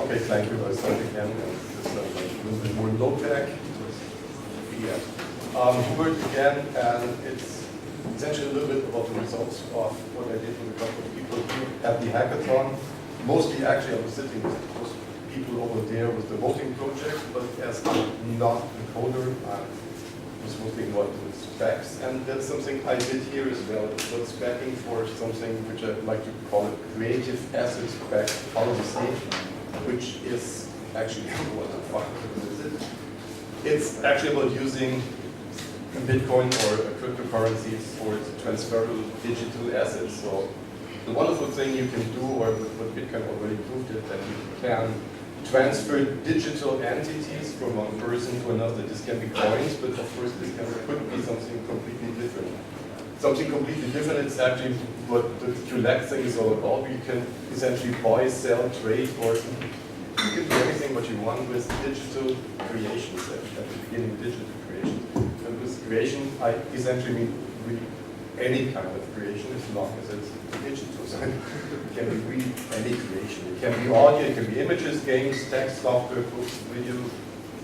Okay, thank you. I'll start again. And this is like a little bit more low-tech. Hubert again, and it's essentially a little bit about the results of what I did with a couple of people here at the hackathon. Mostly, actually, I was sitting with those people over there with the voting project, but as I'm not a coder, I was mostly involved with specs, and that's something I did here as well. So specking for something which I like to call it creative asset spec policy, which is actually what the fuck is it? It's actually about using Bitcoin or cryptocurrencies for transferable digital assets. So the wonderful thing you can do, or what Bitcoin already proved it, that you can transfer digital entities from one person to another. This can be coins, but of course this could be something completely different. Something completely different is actually what the QLAC thing is all about. You can essentially buy, sell, trade, or you can do everything what you want with digital creations at the beginning, digital creation. And with creation, I essentially mean really any kind of creation as long as it's digital. So it can be really any creation. It can be audio, it can be images, games, text, software, books, video,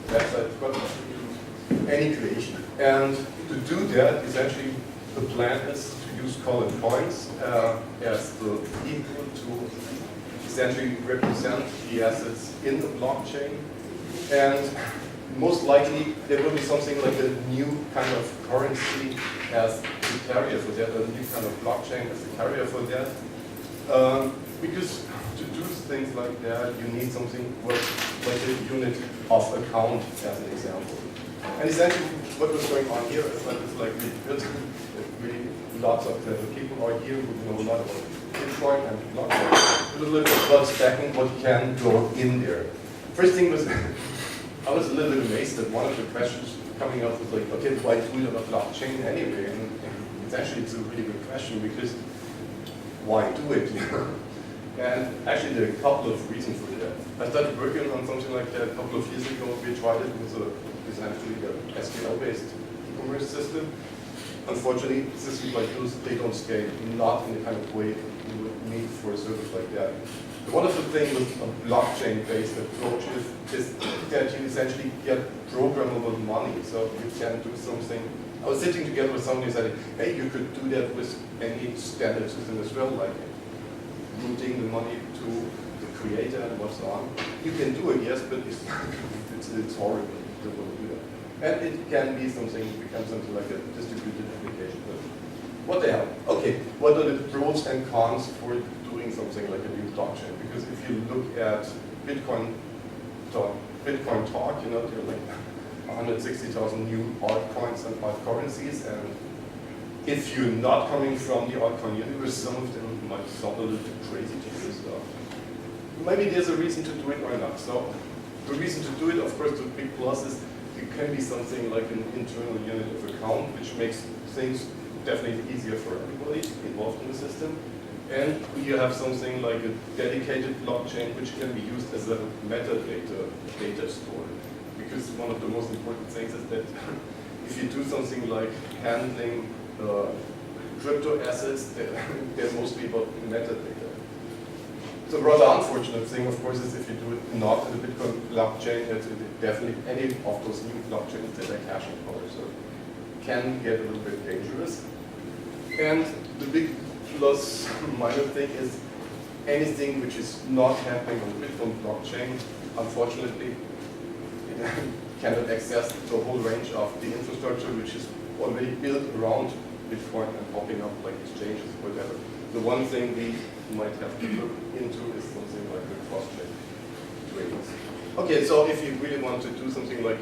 websites, but any creation. And to do that, essentially, the plan is to use colored coins as the equal to essentially represent the assets in the blockchain. And most likely there will be something like a new kind of currency as the carrier for that, a new kind of blockchain as the carrier for that. Because to do things like that, you need something like a unit of account as an example. And essentially what was going on here is that it's like really lots of people are here who know a lot about Bitcoin and blockchain. A little bit about stacking what can go in there. First thing was, I was a little bit amazed that one of the questions coming up was like, okay, why do it on a blockchain anyway? And it's a really good question because why do it? And actually there are a couple of reasons for that. I started working on something like that a couple of years ago. We tried it with essentially an SQL-based e-commerce system. Unfortunately, systems like those, they don't scale, not in the kind of way you would need for a service like that. The wonderful thing with a blockchain-based approach is that you essentially get programmable money. So you can do something. I was sitting together with somebody who said, hey, you could do that with any standard system as well, like routing the money to the creator and what's on. You can do it, yes, but it's horrible to do that. And it can be something, become something like a distributed application. But what the hell? Okay, what are the pros and cons for doing something like a new blockchain? Because if you look at Bitcoin talk, you know, there are like 160,000 new altcoins and altcurrencies, and if you're not coming from the altcoin universe, some of them might sound a little bit crazy to you. So maybe there's a reason to do it or not. So the reason to do it, of course, the big plus is it can be something like an internal unit of account, which makes things definitely easier for everybody involved in the system. And you have something like a dedicated blockchain, which can be used as a metadata data store. Because one of the most important things is that if you do something like handling crypto assets, they're mostly about metadata. The rather unfortunate thing, of course, is if you do it not in the Bitcoin blockchain, that definitely any of those new blockchains that are caching power, so it can get a little bit dangerous. And the big plus minor thing is anything which is not happening on the Bitcoin blockchain, unfortunately, it cannot access the whole range of the infrastructure which is already built around Bitcoin and popping up like exchanges, whatever. The one thing we might have to look into is something like the cross-chain trading. Okay, so if you really want to do something like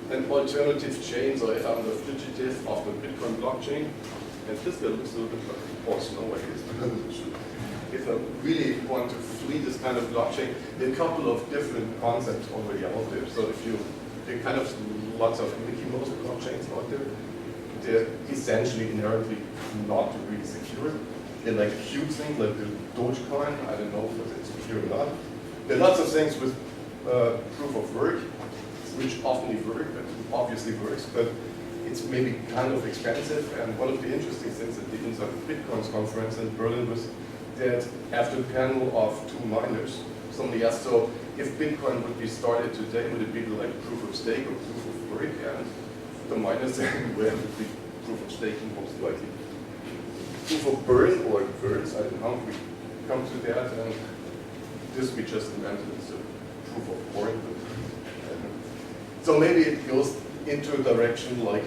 an alternative chain, so if I'm the fugitive of the Bitcoin blockchain, and this guy looks a little bit like horse, no, I guess. If I really want to flee this kind of blockchain, there are a couple of different concepts already out there. So if there are kind of lots of Mickey Mouse blockchains out there, they're essentially inherently not really secure. They're like huge things like the Dogecoin. I don't know if it's secure or not. There are lots of things with proof of work, which often work, but obviously works, but it's maybe kind of expensive. And one of the interesting things at the Inside Bitcoins conference in Berlin was that after a panel of two miners, somebody asked, so if Bitcoin would be started today, would it be like proof of stake or proof of work? And the miners saying, well, it would be proof of staking most likely. Proof of burn or burns, I don't know, we come to that, and this we just invented as a proof of work. So maybe it goes into a direction like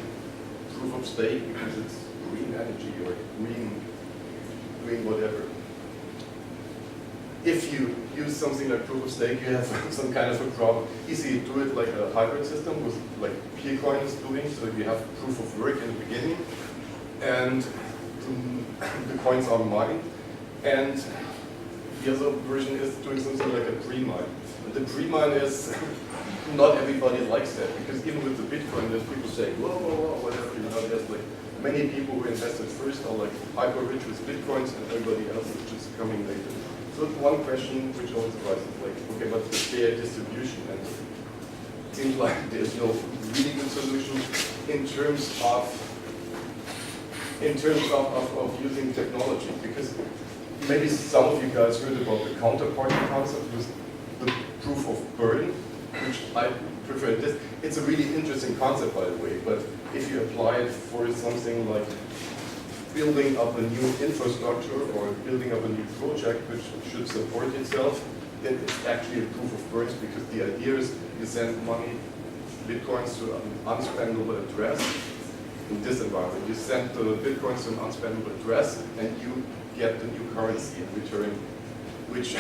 proof of stake because it's green energy or green whatever. If you use something like proof of stake, you have some kind of a problem. Easy to do it like a hybrid system with like Peercoin is doing, so you have proof of work in the beginning, and the coins are mined, and the other version is doing something like a pre-mine. The pre-mine is not everybody likes that, because even with the Bitcoin, there's people saying, whoa, whoa, whoa, whatever, you know, there's like many people who invested first are like hyper rich with Bitcoins, and everybody else is just coming later. So one question which always arises is like, okay, what's the fair distribution? And it seems like there's no really good solution in terms of using technology, because maybe some of you guys heard about the counterparty concept with the proof of burn, which I prefer. This, it's a really interesting concept, by the way, but if you apply it for something like building up a new infrastructure or building up a new project which should support itself, then it's actually a proof of burns, because the idea is you send money, Bitcoins, to an unspendable address. In this environment, you send the Bitcoins to an unspendable address, and you get the new currency in return, which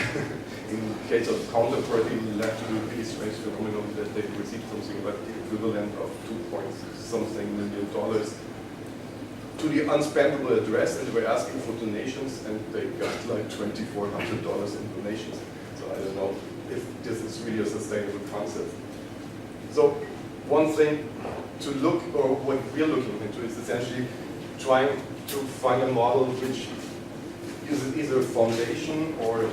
in case of counterparty led to a really strange phenomenon that they received something like the equivalent of 2-point-something million dollars to the unspendable address, and they were asking for donations, and they got like $2,400 in donations. So I don't know if this is really a sustainable concept. So one thing to look, or what we're looking into, is essentially trying to find a model which uses either a foundation or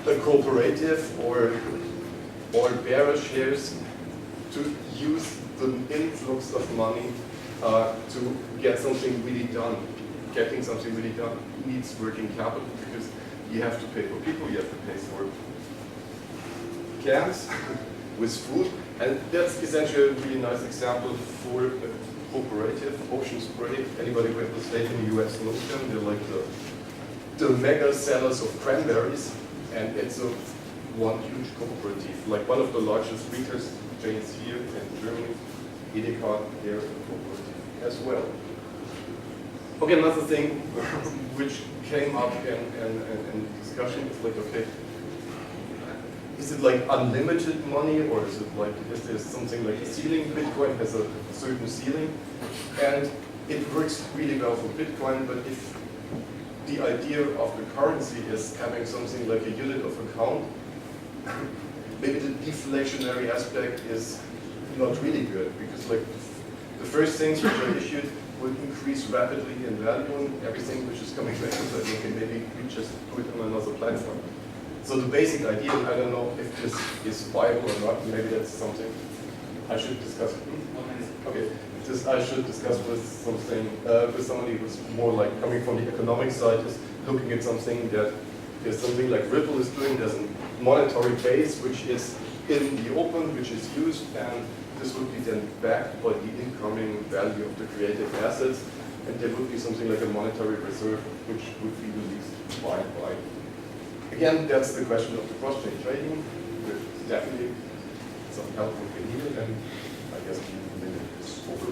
a cooperative or bearer shares to use the influx of money to get something really done. Getting something really done needs working capital, because you have to pay for people, you have to pay for cans with food, and that's essentially a really nice example for a cooperative. Ocean Spray, anybody who ever stayed in the US knows them, they're like the mega sellers of cranberries, and it's a one huge cooperative, like one of the largest retail chains here in Germany. Edeka, they're a cooperative as well. Okay, another thing which came up in discussion is like, okay, is it like unlimited money, or is it like, is there something like a ceiling? Bitcoin has a certain ceiling, and it works really well for Bitcoin, but if the idea of the currency is having something like a unit of account, maybe the deflationary aspect is not really good, because like the first things which are issued will increase rapidly in value, and everything which is coming later, so okay, maybe we just put it on another platform. So the basic idea, I don't know if this is viable or not, maybe that's something I should discuss. Okay, this I should discuss with somebody who's more like coming from the economic side, is looking at something that there's something like Ripple is doing. There's a monetary base which is in the open, which is used, and this would be then backed by the incoming value of the created assets, and there would be something like a monetary reserve which would be released by. Again, that's the question of the cross-chain trading, with definitely some help from Benito, and I guess the minute is over.